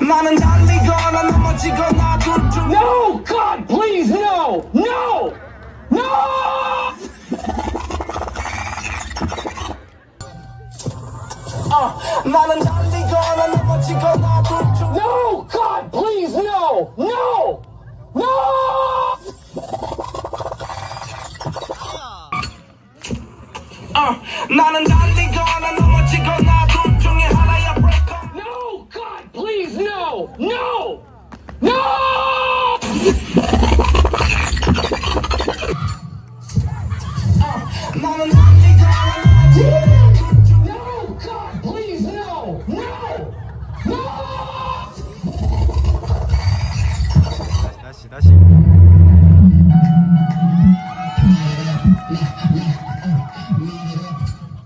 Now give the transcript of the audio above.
나는 달리거나 넘어지거나 둘 중 No! God, please, no! No! No! 나는 달리거나 넘어지거나 둘 중 No! God, please, no! No! No! 나는 달리거나 넘어지거나 둘